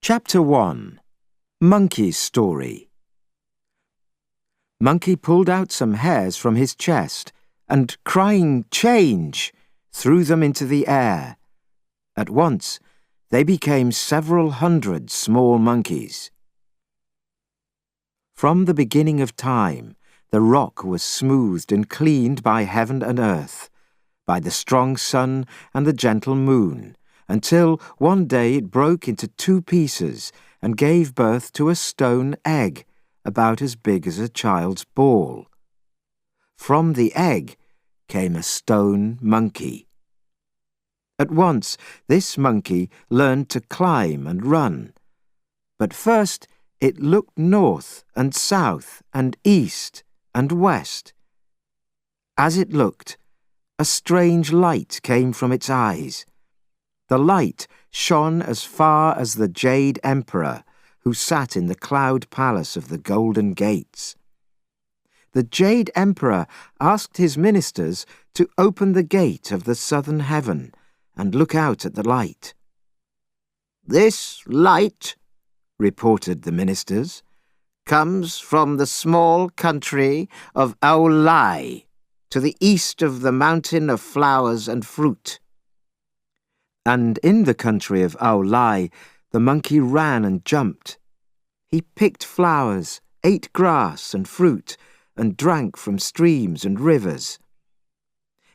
Chapter 1. Monkey's Story. Monkey pulled out some hairs from his chest and, crying "Change!" threw them into the air. At once, they became several hundred small monkeys. From the beginning of time, the rock was smoothed and cleaned by heaven and earth, by the strong sun and the gentle moon, until one day it broke into 2 pieces and gave birth to a stone egg, about as big as a child's ball. From the egg came a stone monkey. At once this monkey learned to climb and run, but first it looked north and south and east and west. As it looked, a strange light came from its eyes. The light shone as far as the Jade Emperor, who sat in the cloud palace of the Golden Gates. The Jade Emperor asked his ministers to open the gate of the southern heaven and look out at the light. "This light," reported the ministers, "comes from the small country of Ao-lai, to the east of the mountain of flowers and fruit." And in the country of Ao-lai, the monkey ran and jumped. He picked flowers, ate grass and fruit, and drank from streams and rivers.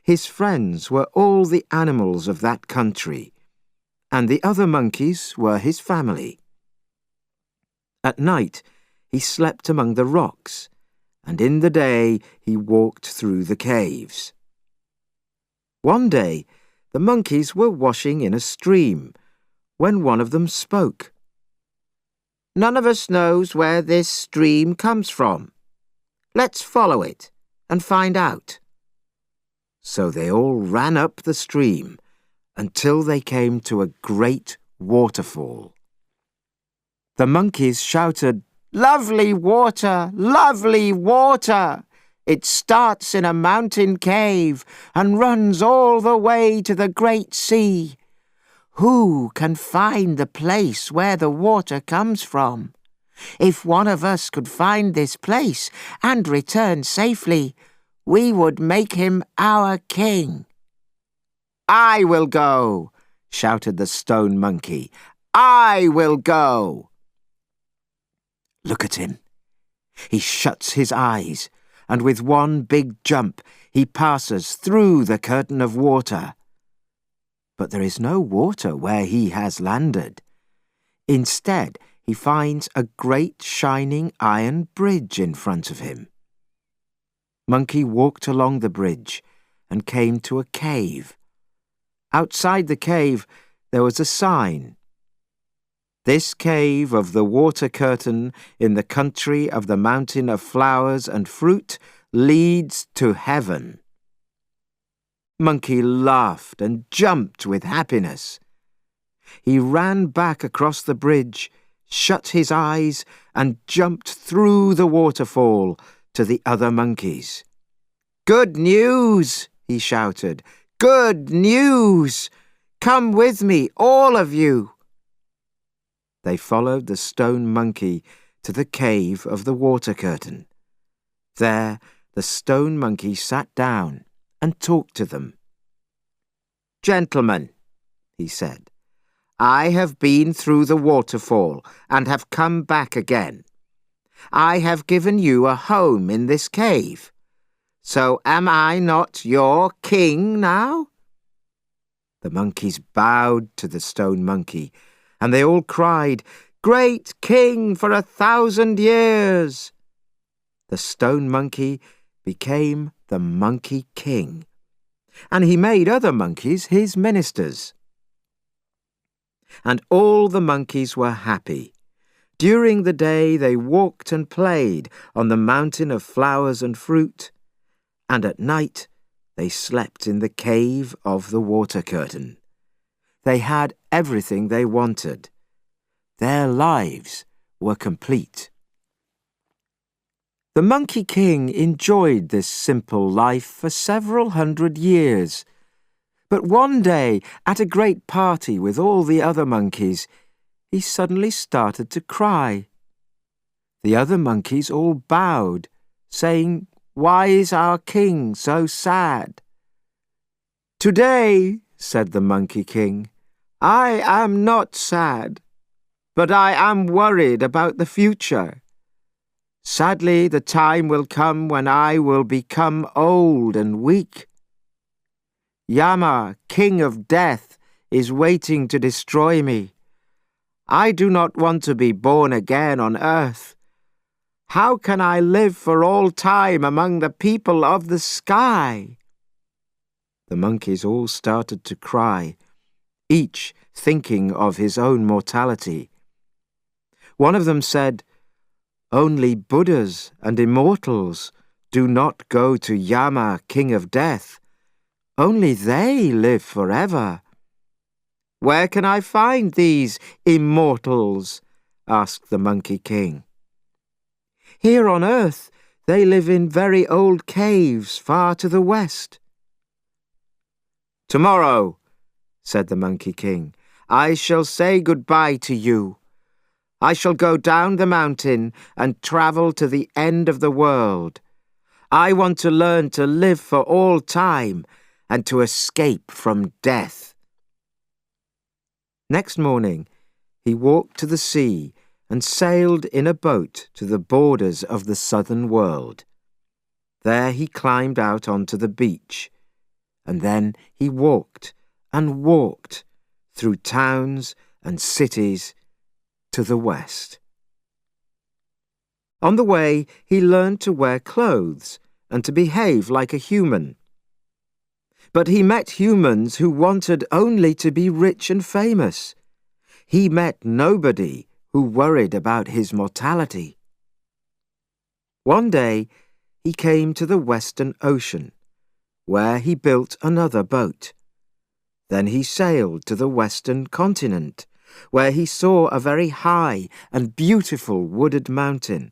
His friends were all the animals of that country, and the other monkeys were his family. At night, he slept among the rocks, and in the day he walked through the caves. One day, the monkeys were washing in a stream, when one of them spoke. "None of us knows where this stream comes from. Let's follow it and find out." So they all ran up the stream until they came to a great waterfall. The monkeys shouted, "Lovely water! Lovely water! It starts in a mountain cave and runs all the way to the great sea. Who can find the place where the water comes from? If one of us could find this place and return safely, we would make him our king." "I will go," shouted the stone monkey. "I will go." Look at him. He shuts his eyes, and with one big jump he passes through the curtain of water. But there is no water where he has landed. Instead, he finds a great shining iron bridge in front of him. Monkey walked along the bridge and came to a cave. Outside the cave there was a sign. "This cave of the water curtain in the country of the mountain of flowers and fruit leads to heaven." Monkey laughed and jumped with happiness. He ran back across the bridge, shut his eyes, and jumped through the waterfall to the other monkeys. "Good news!" he shouted. "Good news! Come with me, all of you!" They followed the stone monkey to the cave of the water curtain. There, the stone monkey sat down and talked to them. "Gentlemen," he said, "I have been through the waterfall and have come back again. I have given you a home in this cave. So am I not your king now?" The monkeys bowed to the stone monkey, and they all cried, "Great king for 1,000 years!" The stone monkey became the monkey king, and he made other monkeys his ministers. And all the monkeys were happy. During the day they walked and played on the mountain of flowers and fruit, and at night they slept in the cave of the water curtain. They had everything they wanted. Their lives were complete. The Monkey King enjoyed this simple life for several hundred years. But one day, at a great party with all the other monkeys, he suddenly started to cry. The other monkeys all bowed, saying, "Why is our king so sad?" "Today," said the Monkey King, "I am not sad, but I am worried about the future. Sadly, the time will come when I will become old and weak. Yama, King of Death, is waiting to destroy me. I do not want to be born again on earth. How can I live for all time among the people of the sky?" The monkeys all started to cry, each thinking of his own mortality. One of them said, "Only Buddhas and immortals do not go to Yama, King of Death. Only they live forever." "Where can I find these immortals?" asked the Monkey King. "Here on earth they live in very old caves far to the west." "Tomorrow," said the Monkey King, "I shall say goodbye to you. I shall go down the mountain and travel to the end of the world. I want to learn to live for all time and to escape from death." Next morning, he walked to the sea and sailed in a boat to the borders of the southern world. There he climbed out onto the beach, and then he walked and walked through towns and cities to the west. On the way, he learned to wear clothes and to behave like a human. But he met humans who wanted only to be rich and famous. He met nobody who worried about his mortality. One day, he came to the Western Ocean, where he built another boat. Then he sailed to the Western Continent, where he saw a very high and beautiful wooded mountain.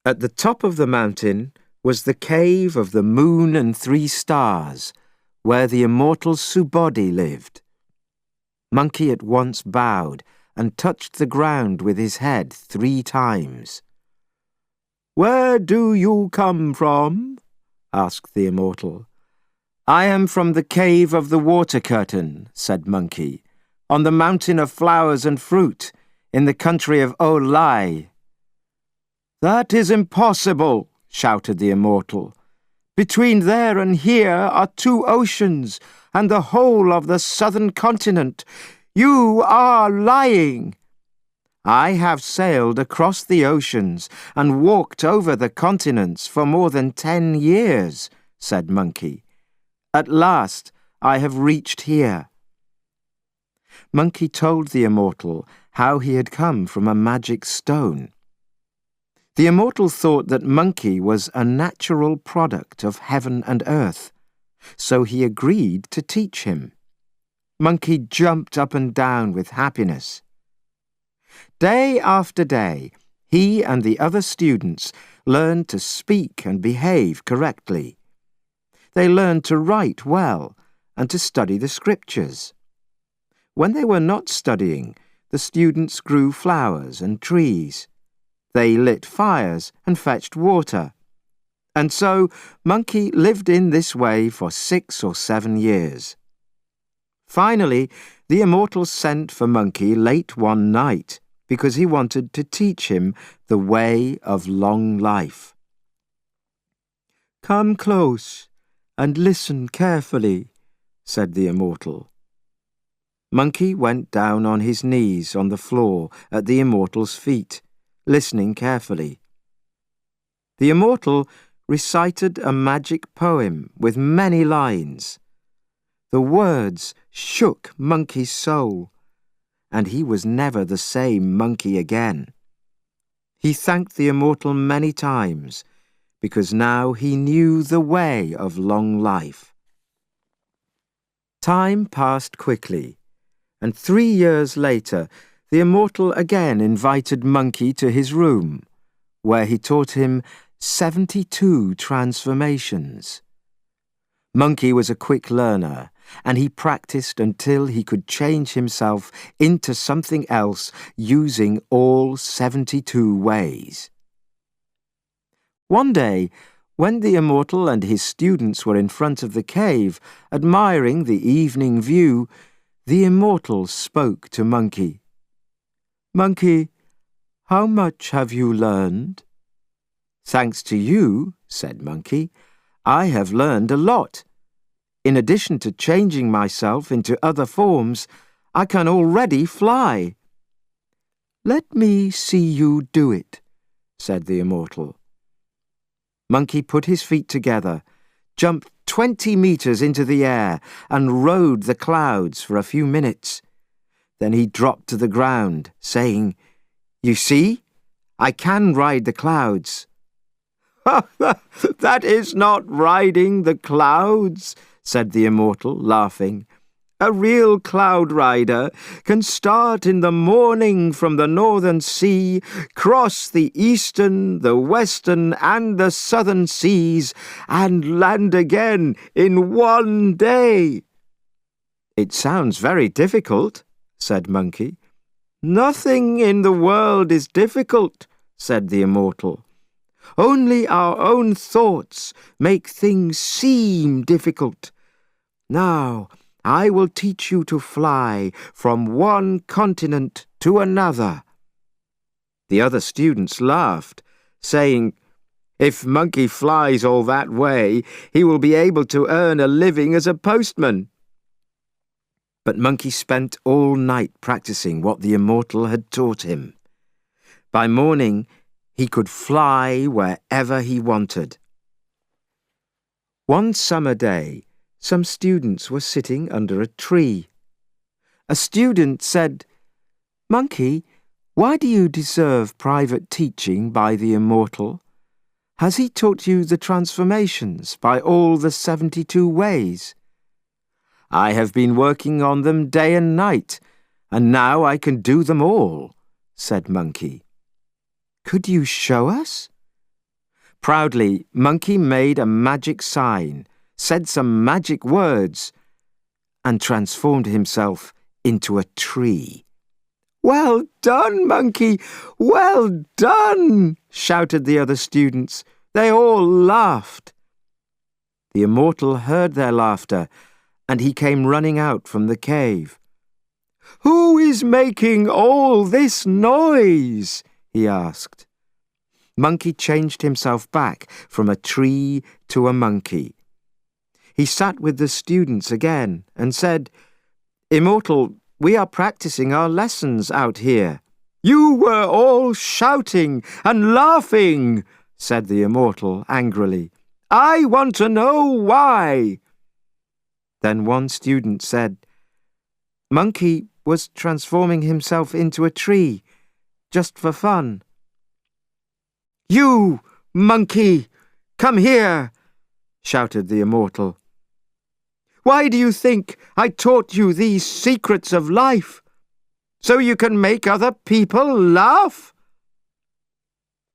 At the top of the mountain was the cave of the Moon and 3 Stars, where the immortal Subodhi lived. Monkey at once bowed and touched the ground with his head 3 times. "Where do you come from?" asked the immortal. "I am from the cave of the water curtain," said Monkey, "on the mountain of flowers and fruit, in the country of Ao-lai." "That is impossible," shouted the immortal. "Between there and here are 2 oceans and the whole of the southern continent. You are lying." "I have sailed across the oceans and walked over the continents for more than 10 years, said Monkey. "At last I have reached here." Monkey told the immortal how he had come from a magic stone. The immortal thought that Monkey was a natural product of heaven and earth, so he agreed to teach him. Monkey jumped up and down with happiness. Day after day, he and the other students learned to speak and behave correctly. They learned to write well and to study the scriptures. When they were not studying, the students grew flowers and trees. They lit fires and fetched water. And so Monkey lived in this way for 6 or 7 years. Finally, the immortal sent for Monkey late one night because he wanted to teach him the way of long life. "Come close and listen carefully," said the immortal. Monkey went down on his knees on the floor at the immortal's feet, listening carefully. The immortal recited a magic poem with many lines. The words shook Monkey's soul, and he was never the same monkey again. He thanked the immortal many times, because now he knew the way of long life. Time passed quickly, and 3 years later, the immortal again invited Monkey to his room, where he taught him 72 transformations. Monkey was a quick learner, and he practiced until he could change himself into something else using all 72 ways. One day, when the immortal and his students were in front of the cave, admiring the evening view, the immortal spoke to Monkey. "Monkey, how much have you learned?" "Thanks to you," said Monkey, "I have learned a lot. In addition to changing myself into other forms, I can already fly." "Let me see you do it," said the immortal. Monkey put his feet together, jumped 20 meters into the air, and rode the clouds for a few minutes. Then he dropped to the ground, saying, "You see, I can ride the clouds." "That is not riding the clouds," said the immortal, laughing. "A real cloud rider can start in the morning from the northern sea, cross the eastern, the western, and the southern seas, and land again in one day." "It sounds very difficult," said Monkey. "Nothing in the world is difficult," said the immortal. "Only our own thoughts make things seem difficult. Now, I will teach you to fly from one continent to another." The other students laughed, saying, "If Monkey flies all that way, he will be able to earn a living as a postman." But Monkey spent all night practicing what the immortal had taught him. By morning, he could fly wherever he wanted. One summer day, some students were sitting under a tree. A student said, "Monkey, why do you deserve private teaching by the immortal? Has he taught you the transformations by all the 72 ways?" "I have been working on them day and night, and now I can do them all," said Monkey. "Could you show us?" Proudly, Monkey made a magic sign, said some magic words, and transformed himself into a tree. "Well done, Monkey! Well done!" shouted the other students. They all laughed. The immortal heard their laughter, and he came running out from the cave. "Who is making all this noise?" he asked. Monkey changed himself back from a tree to a monkey. He sat with the students again and said, "Immortal, we are practicing our lessons out here." "You were all shouting and laughing," said the immortal angrily. "I want to know why." Then one student said, "Monkey was transforming himself into a tree, just for fun." "You, Monkey, come here," shouted the immortal. "Why do you think I taught you these secrets of life? So you can make other people laugh?"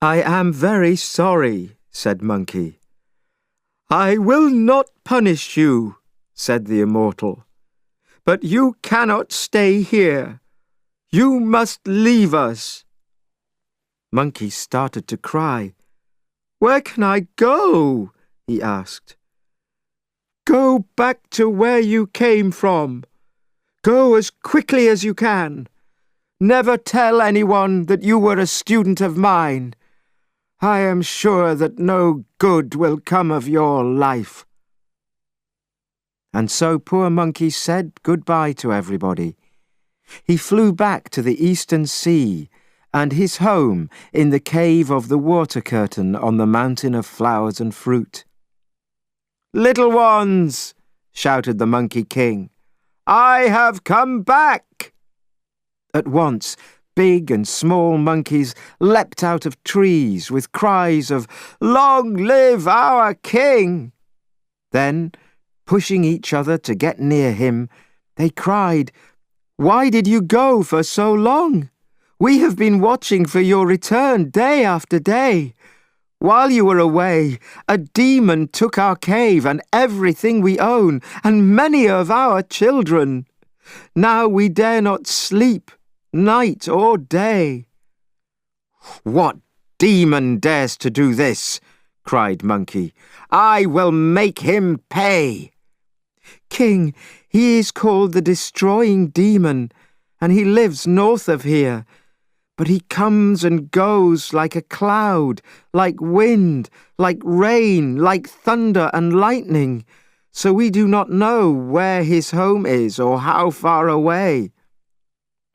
"I am very sorry," said Monkey. "I will not punish you," said the immortal. "But you cannot stay here. You must leave us." Monkey started to cry. "Where can I go?" he asked. "Go back to where you came from. Go as quickly as you can. Never tell anyone that you were a student of mine. I am sure that no good will come of your life." And so poor Monkey said goodbye to everybody. He flew back to the eastern sea and his home in the cave of the water curtain on the mountain of flowers and fruit. "Little ones," shouted the Monkey King, "I have come back!" At once, big and small monkeys leapt out of trees with cries of "Long live our king!" Then, pushing each other to get near him, they cried, "Why did you go for so long? We have been watching for your return day after day. While you were away, a demon took our cave and everything we own, and many of our children. Now we dare not sleep, night or day." "What demon dares to do this?" cried Monkey. "I will make him pay." "King, he is called the Destroying Demon, and he lives north of here. But he comes and goes like a cloud, like wind, like rain, like thunder and lightning, so we do not know where his home is or how far away."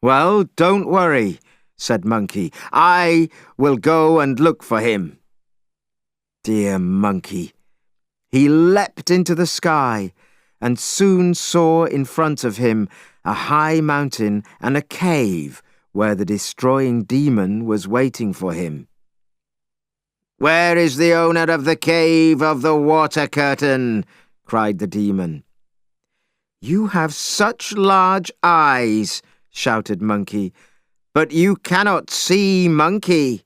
"Well, don't worry," said Monkey. "I will go and look for him." Dear Monkey! He leapt into the sky and soon saw in front of him a high mountain and a cave where the Destroying Demon was waiting for him. "Where is the owner of the cave of the water curtain?" cried the demon. "You have such large eyes," shouted Monkey, "but you cannot see Monkey."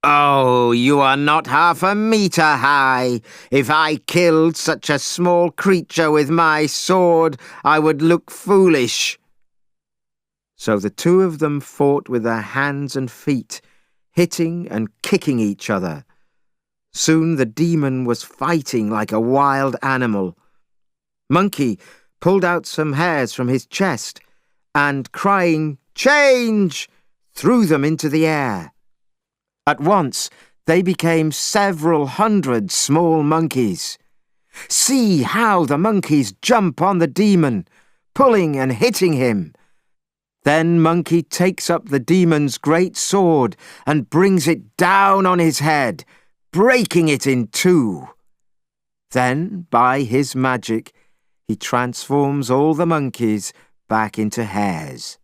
"Oh, you are not half a metre high. If I killed such a small creature with my sword, I would look foolish." So the two of them fought with their hands and feet, hitting and kicking each other. Soon the demon was fighting like a wild animal. Monkey pulled out some hairs from his chest and, crying, "Change!" threw them into the air. At once they became several hundred small monkeys. See how the monkeys jump on the demon, pulling and hitting him. Then Monkey takes up the demon's great sword and brings it down on his head, breaking it in two. Then, by his magic, he transforms all the monkeys back into hares.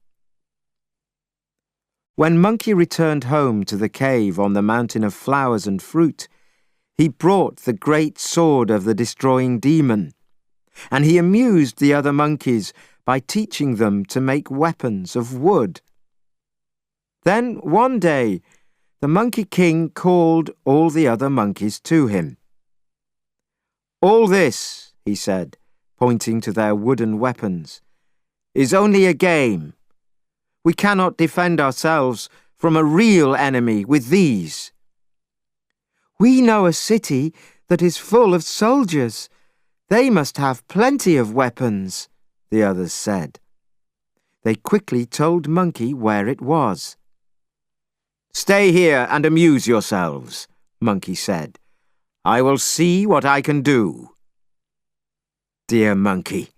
When Monkey returned home to the cave on the mountain of flowers and fruit, he brought the great sword of the Destroying Demon, and he amused the other monkeys by teaching them to make weapons of wood. Then, one day, the Monkey King called all the other monkeys to him. "All this," he said, pointing to their wooden weapons, "is only a game. We cannot defend ourselves from a real enemy with these." "We know a city that is full of soldiers. They must have plenty of weapons," the others said. They quickly told Monkey where it was. "Stay here and amuse yourselves," Monkey said. "I will see what I can do." Dear Monkey!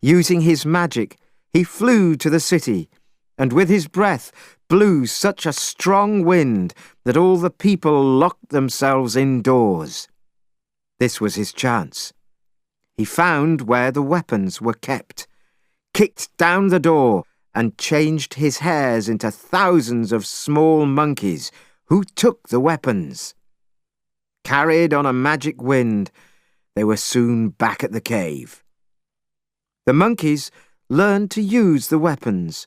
Using his magic, he flew to the city, and with his breath blew such a strong wind that all the people locked themselves indoors. This was his chance. He found where the weapons were kept, kicked down the door, and changed his hairs into thousands of small monkeys who took the weapons. Carried on a magic wind, they were soon back at the cave. The monkeys learned to use the weapons,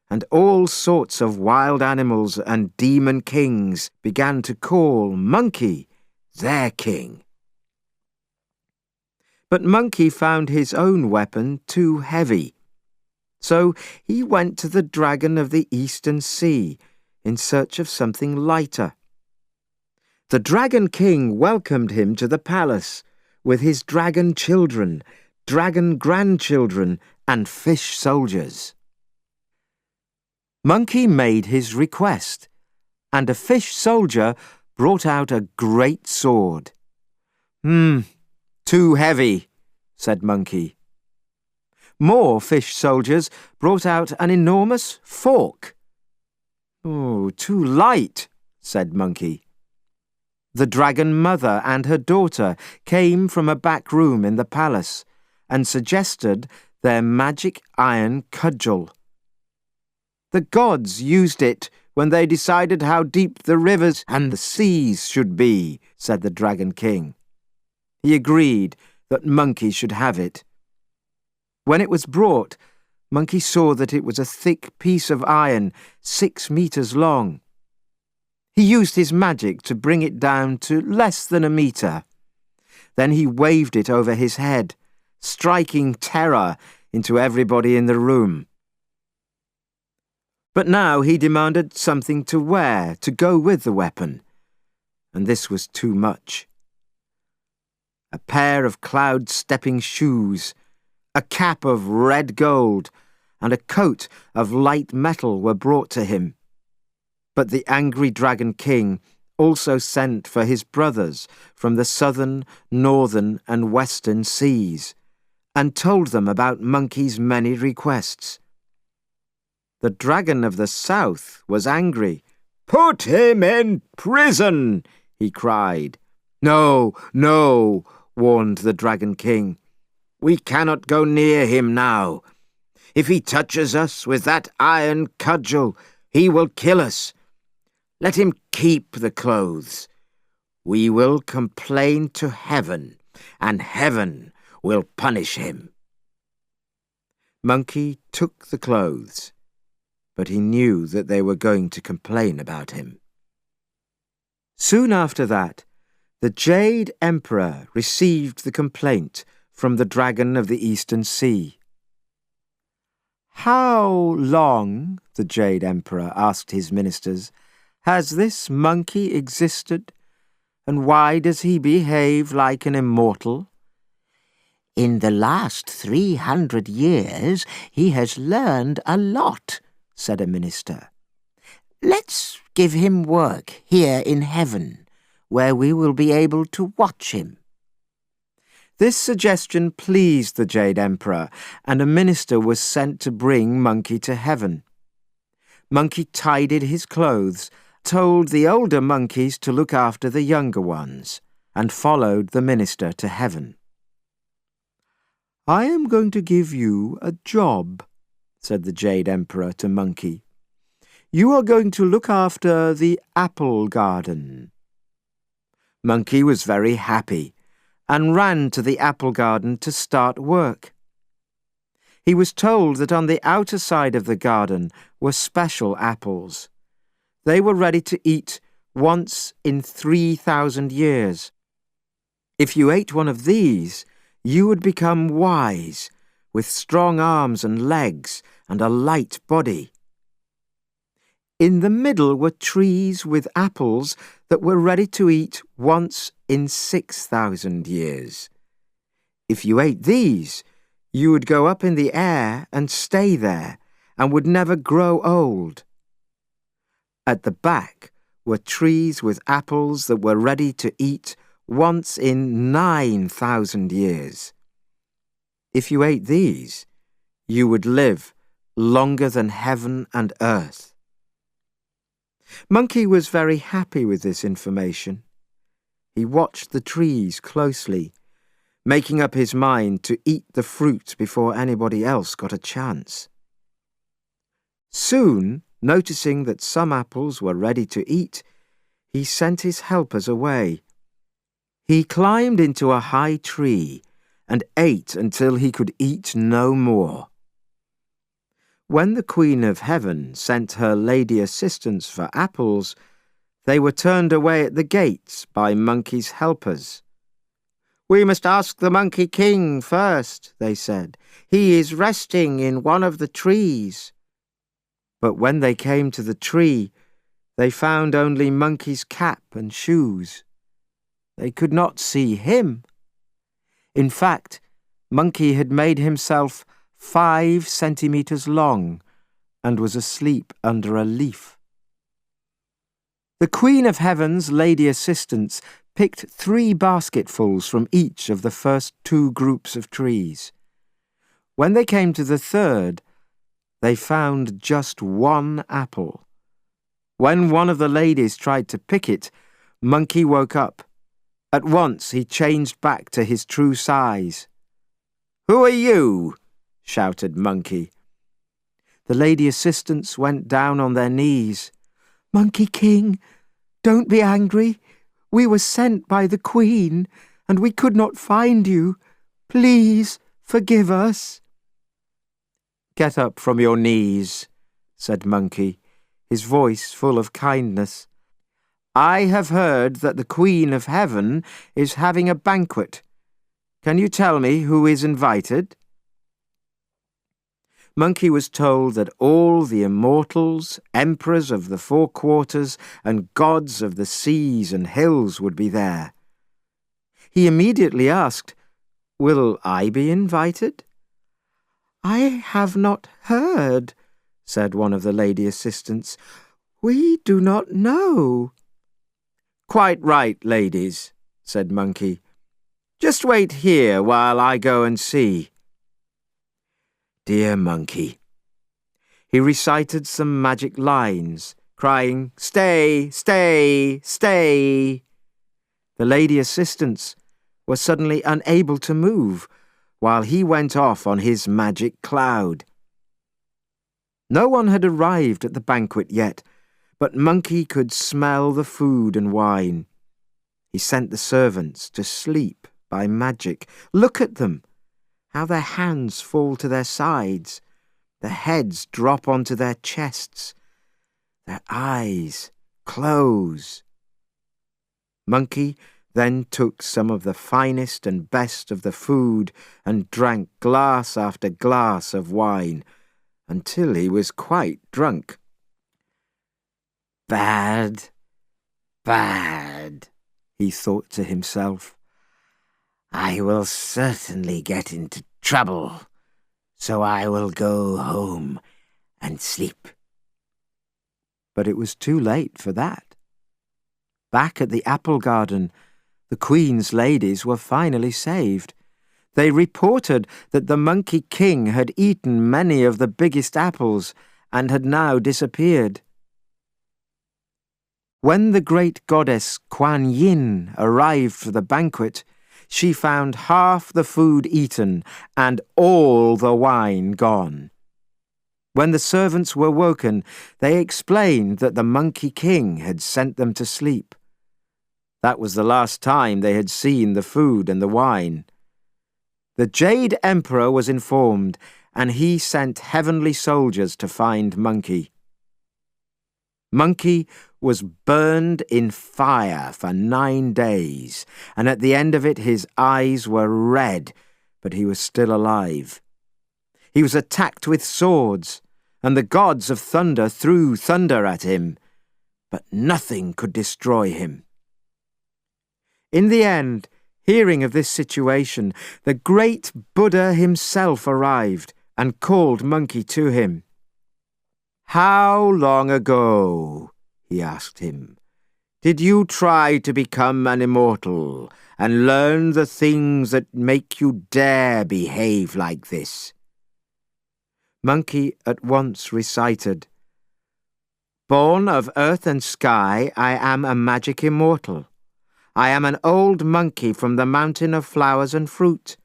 and all sorts of wild animals and demon kings began to call Monkey their king. But Monkey found his own weapon too heavy, so he went to the dragon of the Eastern Sea in search of something lighter. The Dragon King welcomed him to the palace with his dragon children, dragon grandchildren, and fish soldiers. Monkey made his request, and a fish soldier brought out a great sword. Too heavy," said Monkey. More fish soldiers brought out an enormous fork. "Oh, too light," said Monkey. The dragon mother and her daughter came from a back room in the palace and suggested their magic iron cudgel. The gods used it when they decided how deep the rivers and the seas should be, said the Dragon King. He agreed that Monkey should have it. When it was brought, Monkey saw that it was a thick piece of iron 6 meters long. He used his magic to bring it down to less than a metre. Then he waved it over his head, striking terror into everybody in the room. But now he demanded something to wear to go with the weapon, and this was too much. A pair of cloud-stepping shoes, a cap of red gold, and a coat of light metal were brought to him. But the angry Dragon King also sent for his brothers from the southern, northern, and western seas, and told them about Monkey's many requests. The dragon of the south was angry. "Put him in prison!" he cried. "No, no," warned the Dragon King. "We cannot go near him now. If he touches us with that iron cudgel, he will kill us. Let him keep the clothes. We will complain to heaven, and heaven will punish him." Monkey took the clothes, but he knew that they were going to complain about him. Soon after that, the Jade Emperor received the complaint from the Dragon of the Eastern Sea. "How long," the Jade Emperor asked his ministers, "has this monkey existed, and why does he behave like an immortal?" "In the last 300 years he has learned a lot," said a minister. "Let's give him work here in heaven, where we will be able to watch him." This suggestion pleased the Jade Emperor, and a minister was sent to bring Monkey to heaven. Monkey tidied his clothes, told the older monkeys to look after the younger ones, and followed the minister to heaven. "I am going to give you a job," said the Jade Emperor to Monkey. "You are going to look after the apple garden." Monkey was very happy and ran to the apple garden to start work. He was told that on the outer side of the garden were special apples. They were ready to eat once in 3,000 years. If you ate one of these, you would become wise, with strong arms and legs and a light body. In the middle were trees with apples that were ready to eat once in 6,000 years. If you ate these, you would go up in the air and stay there, and would never grow old. At the back were trees with apples that were ready to eat once in 9,000 years. If you ate these, you would live longer than heaven and earth. Monkey was very happy with this information. He watched the trees closely, making up his mind to eat the fruit before anybody else got a chance. Soon, noticing that some apples were ready to eat, he sent his helpers away. He climbed into a high tree and ate until he could eat no more. When the Queen of Heaven sent her lady assistants for apples, they were turned away at the gates by Monkey's helpers. "We must ask the Monkey King first," they said. "He is resting in one of the trees." But when they came to the tree, they found only Monkey's cap and shoes. They could not see him. In fact, Monkey had made himself 5 centimeters long and was asleep under a leaf. The Queen of Heaven's lady assistants picked 3 basketfuls from each of the first 2 groups of trees. When they came to the third, they found just 1 apple. When one of the ladies tried to pick it, Monkey woke up. At once he changed back to his true size. "Who are you?" shouted Monkey. The lady assistants went down on their knees. "Monkey King, don't be angry. We were sent by the Queen, and we could not find you. Please forgive us." "Get up from your knees," said Monkey, his voice full of kindness. I have heard that the Queen of Heaven is having a banquet. Can you tell me who is invited?" Monkey was told that all the immortals, emperors of the four quarters, and gods of the seas and hills would be there. He immediately asked, "Will I be invited?" "I have not heard," said one of the lady assistants. "We do not know." "Quite right, ladies," said Monkey. "Just wait here while I go and see." Dear Monkey. He recited some magic lines, crying, "Stay, stay, stay." The lady assistants were suddenly unable to move, while he went off on his magic cloud. No one had arrived at the banquet yet, but Monkey could smell the food and wine. He sent the servants to sleep by magic. Look at them! How their hands fall to their sides, their heads drop onto their chests, their eyes close. Monkey then took some of the finest and best of the food and drank glass after glass of wine, until he was quite drunk. "Bad, bad," he thought to himself. "I will certainly get into trouble, so I will go home and sleep." But it was too late for that. Back at the apple garden, the Queen's ladies were finally saved. They reported that the Monkey King had eaten many of the biggest apples and had now disappeared. When the great goddess Kuan Yin arrived for the banquet, she found half the food eaten and all the wine gone. When the servants were woken, they explained that the Monkey King had sent them to sleep. That was the last time they had seen the food and the wine. The Jade Emperor was informed, and he sent heavenly soldiers to find Monkey. Monkey was burned in fire for 9 days, and at the end of it his eyes were red, but he was still alive. He was attacked with swords, and the gods of thunder threw thunder at him, but nothing could destroy him. In the end, hearing of this situation, the great Buddha himself arrived and called Monkey to him. "How long ago," he asked him, "did you try to become an immortal and learn the things that make you dare behave like this?" Monkey at once recited, "Born of earth and sky, I am a magic immortal. I am an old monkey from the mountain of flowers and fruit.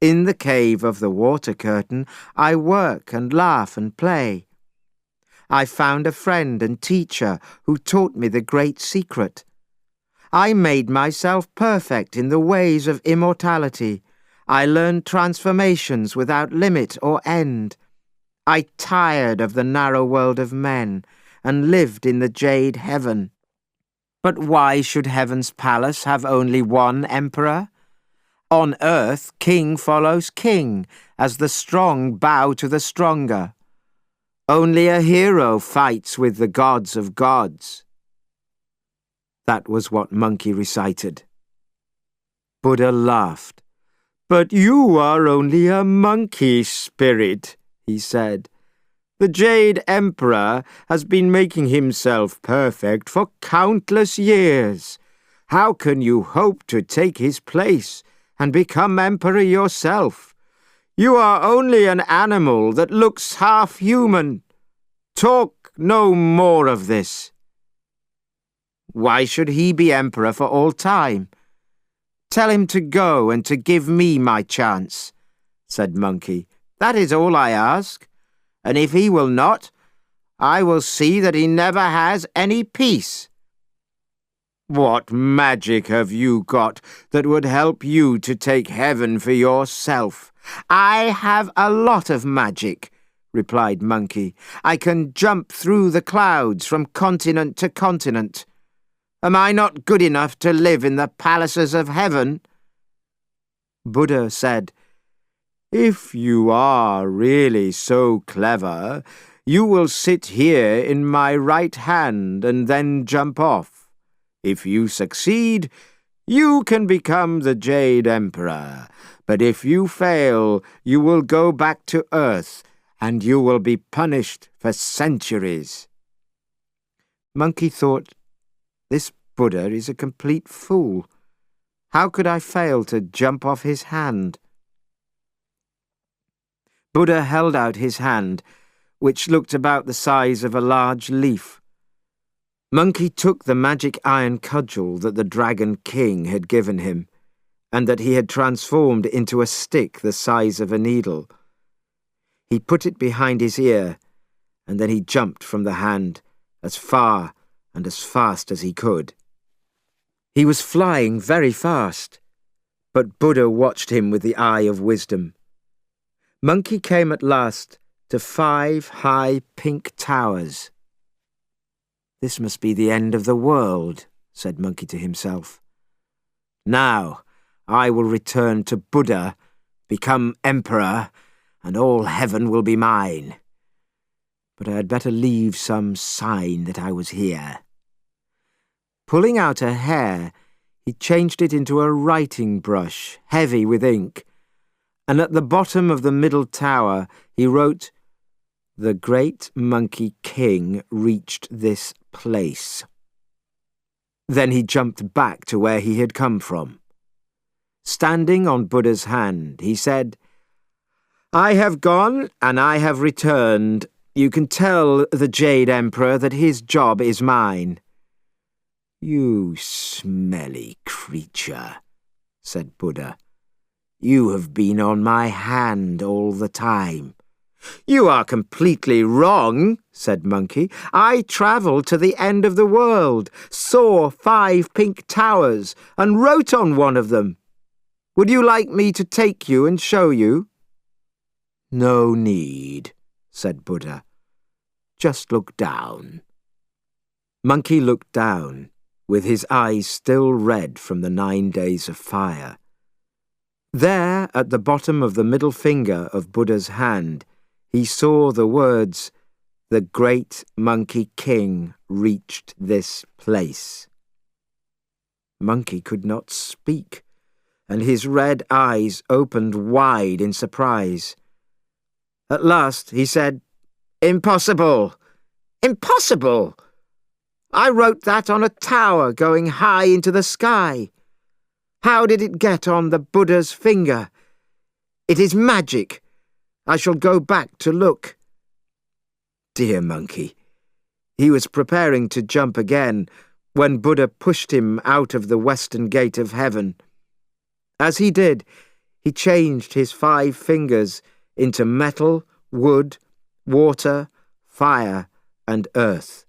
In the cave of the water curtain, I work and laugh and play. I found a friend and teacher who taught me the great secret. I made myself perfect in the ways of immortality. I learned transformations without limit or end. I tired of the narrow world of men and lived in the jade heaven. But why should heaven's palace have only one emperor? On earth, king follows king, as the strong bow to the stronger. Only a hero fights with the gods of gods." That was what Monkey recited. Buddha laughed. "But you are only a monkey spirit," he said. "The Jade Emperor has been making himself perfect for countless years. How can you hope to take his place and become emperor yourself? You are only an animal that looks half human. Talk no more of this." "Why should he be emperor for all time? Tell him to go and to give me my chance," said Monkey. "That is all I ask. And if he will not, I will see that he never has any peace." "What magic have you got that would help you to take heaven for yourself?" "I have a lot of magic," replied Monkey. "I can jump through the clouds from continent to continent. Am I not good enough to live in the palaces of heaven?" Buddha said, "If you are really so clever, you will sit here in my right hand and then jump off. If you succeed, you can become the Jade Emperor. But if you fail, you will go back to Earth, and you will be punished for centuries." Monkey thought, "This Buddha is a complete fool. How could I fail to jump off his hand?" Buddha held out his hand, which looked about the size of a large leaf. Monkey took the magic iron cudgel that the Dragon King had given him, and that he had transformed into a stick the size of a needle. He put it behind his ear, and then he jumped from the hand as far and as fast as he could. He was flying very fast, but Buddha watched him with the eye of wisdom. Monkey came at last to 5 high pink towers. "This must be the end of the world," said Monkey to himself. "Now I will return to Buddha, become emperor, and all heaven will be mine. But I had better leave some sign that I was here." Pulling out a hair, he changed it into a writing brush, heavy with ink, and at the bottom of the middle tower he wrote, "The great Monkey King reached this place." Then he jumped back to where he had come from. Standing on Buddha's hand, he said, "I have gone and I have returned. You can tell the Jade Emperor that his job is mine." "You smelly creature," said Buddha. "You have been on my hand all the time." "You are completely wrong," said Monkey. "I travelled to the end of the world, saw 5 pink towers, and wrote on one of them. Would you like me to take you and show you?" "No need," said Buddha. "Just look down." Monkey looked down, with his eyes still red from the 9 days of fire. There, at the bottom of the middle finger of Buddha's hand, he saw the words, "The great Monkey King reached this place." Monkey could not speak, and his red eyes opened wide in surprise. At last he said, "Impossible! Impossible! I wrote that on a tower going high into the sky. How did it get on the Buddha's finger? It is magic. I shall go back to look." Dear Monkey. He was preparing to jump again when Buddha pushed him out of the western gate of heaven. As he did, he changed his 5 fingers into metal, wood, water, fire, and earth.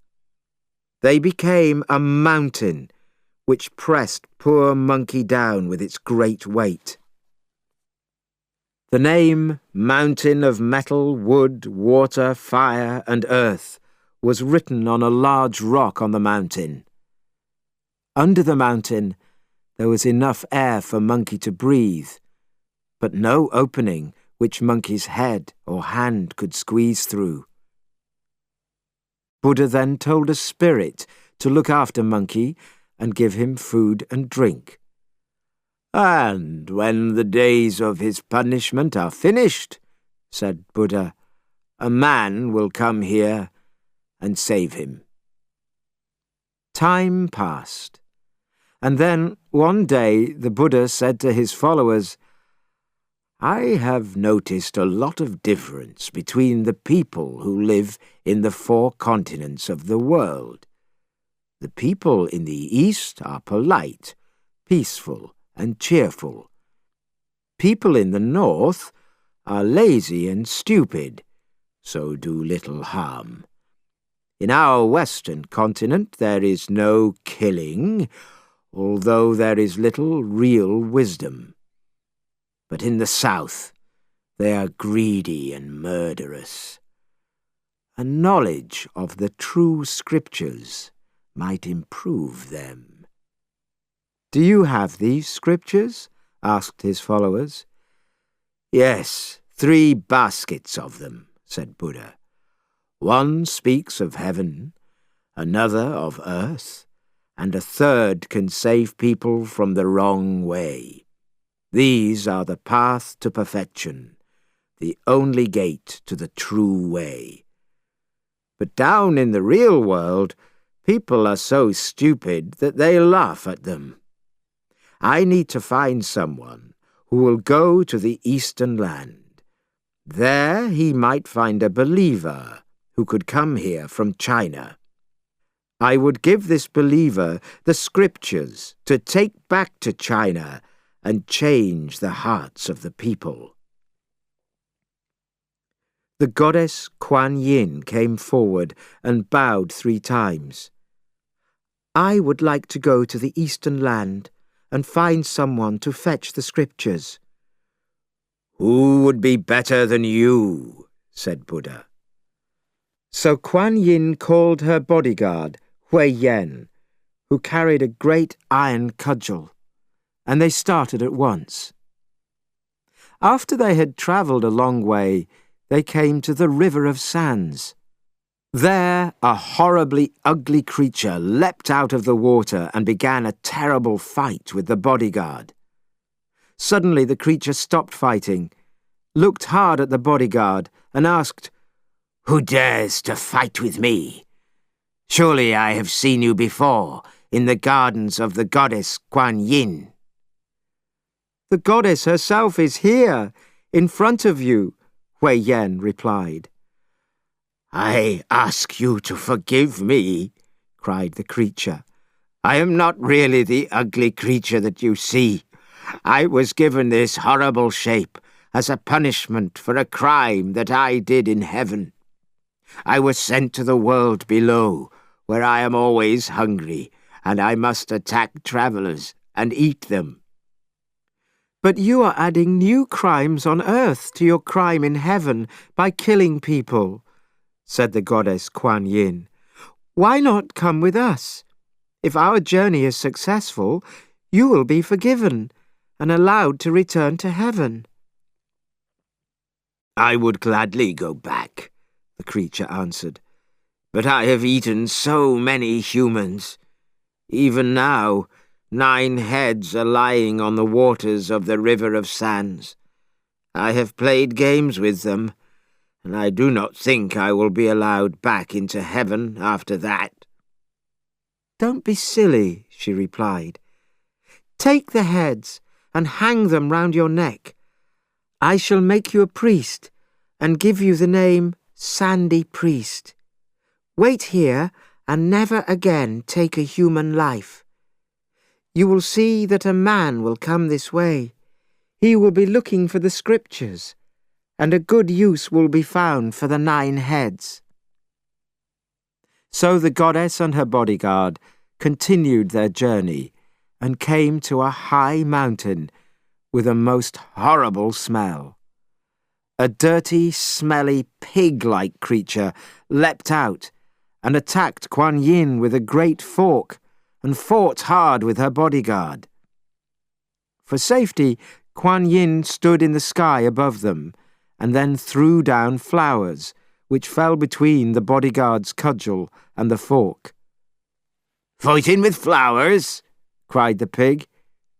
They became a mountain, which pressed poor Monkey down with its great weight. The name Mountain of Metal, Wood, Water, Fire, and Earth was written on a large rock on the mountain. Under the mountain, there was enough air for Monkey to breathe, but no opening which Monkey's head or hand could squeeze through. Buddha then told a spirit to look after Monkey and give him food and drink. "And when the days of his punishment are finished," said Buddha, "a man will come here and save him." Time passed, and then one day the Buddha said to his followers, "I have noticed a lot of difference between the people who live in the 4 continents of the world. The people in the East are polite, peaceful, and cheerful. People in the North are lazy and stupid, so do little harm. In our Western continent there is no killing, although there is little real wisdom. But in the South they are greedy and murderous. A knowledge of the true scriptures might improve them. "Do you have these scriptures?" asked his followers. "Yes, 3 baskets of them," said Buddha. "One speaks of heaven, another of earth, and a third can save people from the wrong way. These are the path to perfection, the only gate to the true way. But down in the real world, people are so stupid that they laugh at them. I need to find someone who will go to the Eastern land. There he might find a believer who could come here from China. I would give this believer the scriptures to take back to China and change the hearts of the people." The goddess Kuan Yin came forward and bowed 3 times. "I would like to go to the Eastern land and find someone to fetch the scriptures." "Who would be better than you?" said Buddha. So Kuan Yin called her bodyguard, Hui Yen, who carried a great iron cudgel, and they started at once. After they had travelled a long way, they came to the River of Sands. There a horribly ugly creature leapt out of the water and began a terrible fight with the bodyguard. Suddenly the creature stopped fighting, looked hard at the bodyguard, and asked, "Who dares to fight with me? Surely I have seen you before in the gardens of the goddess Kuan Yin." "The goddess herself is here, in front of you," Hui Yen replied. "I ask you to forgive me," cried the creature. "I am not really the ugly creature that you see. I was given this horrible shape as a punishment for a crime that I did in heaven. I was sent to the world below, where I am always hungry, and I must attack travellers and eat them." "But you are adding new crimes on earth to your crime in heaven by killing people," said the goddess Kuan Yin. "Why not come with us? If our journey is successful, you will be forgiven and allowed to return to heaven." "I would gladly go back," the creature answered, "but I have eaten so many humans. Even now, 9 heads are lying on the waters of the River of Sands. I have played games with them, and I do not think I will be allowed back into heaven after that." "Don't be silly," she replied. "Take the heads and hang them round your neck. I shall make you a priest and give you the name Sandy Priest. Wait here and never again take a human life. You will see that a man will come this way. He will be looking for the scriptures, and a good use will be found for the 9 heads." So the goddess and her bodyguard continued their journey and came to a high mountain with a most horrible smell. A dirty, smelly, pig-like creature leapt out and attacked Kuan Yin with a great fork and fought hard with her bodyguard. For safety, Kuan Yin stood in the sky above them and then threw down flowers, which fell between the bodyguard's cudgel and the fork. "Fighting with flowers?" cried the pig.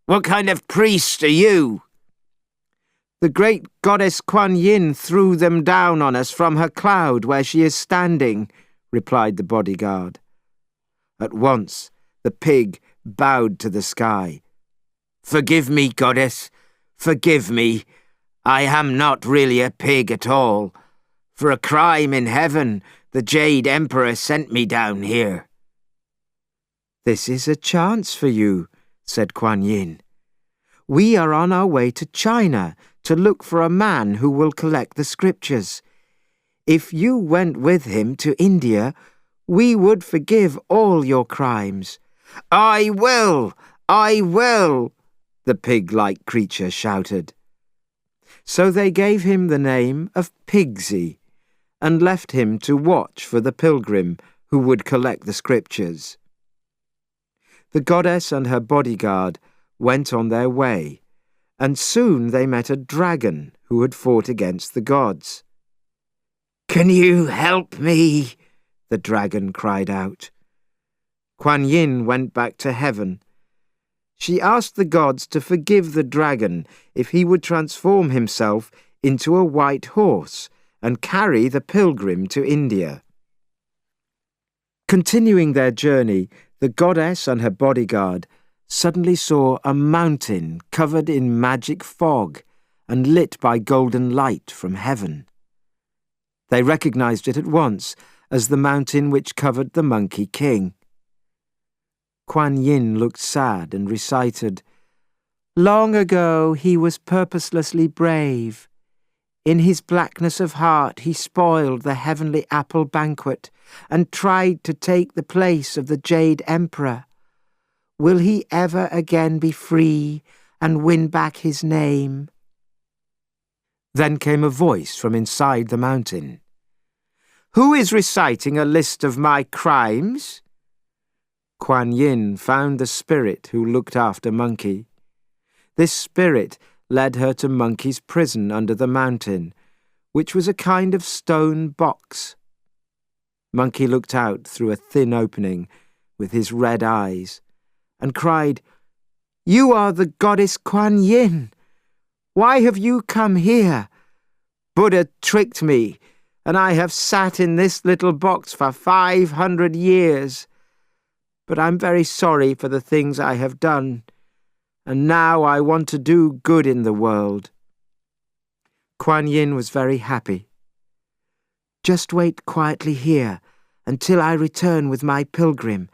"What kind of priest are you?" "The great goddess Kuan Yin threw them down on us from her cloud where she is standing," replied the bodyguard. At once the pig bowed to the sky. "Forgive me, goddess, forgive me. I am not really a pig at all. For a crime in heaven, the Jade Emperor sent me down here." "This is a chance for you," said Kuan Yin. "We are on our way to China to look for a man who will collect the scriptures. If you went with him to India, we would forgive all your crimes." "I will! I will!" the pig-like creature shouted. So they gave him the name of Pigsy and left him to watch for the pilgrim who would collect the scriptures. The goddess and her bodyguard went on their way, and soon they met a dragon who had fought against the gods. "Can you help me?" the dragon cried out. Kuan Yin went back to heaven. She asked the gods to forgive the dragon if he would transform himself into a white horse and carry the pilgrim to India. Continuing their journey, the goddess and her bodyguard suddenly saw a mountain covered in magic fog and lit by golden light from heaven. They recognized it at once as the mountain which covered the Monkey King. Kuan Yin looked sad and recited, "Long ago he was purposelessly brave. In his blackness of heart he spoiled the heavenly apple banquet and tried to take the place of the Jade Emperor. Will he ever again be free and win back his name?" Then came a voice from inside the mountain. "Who is reciting a list of my crimes?" Kuan Yin found the spirit who looked after Monkey. This spirit led her to Monkey's prison under the mountain, which was a kind of stone box. Monkey looked out through a thin opening with his red eyes and cried, "You are the goddess Kuan Yin. Why have you come here? Buddha tricked me, and I have sat in this little box for 500 years. But I'm very sorry for the things I have done, and now I want to do good in the world." Kuan Yin was very happy. "Just wait quietly here until I return with my pilgrim,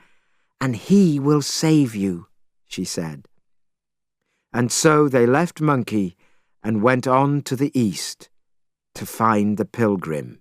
and he will save you," she said. And so they left Monkey and went on to the east to find the pilgrim.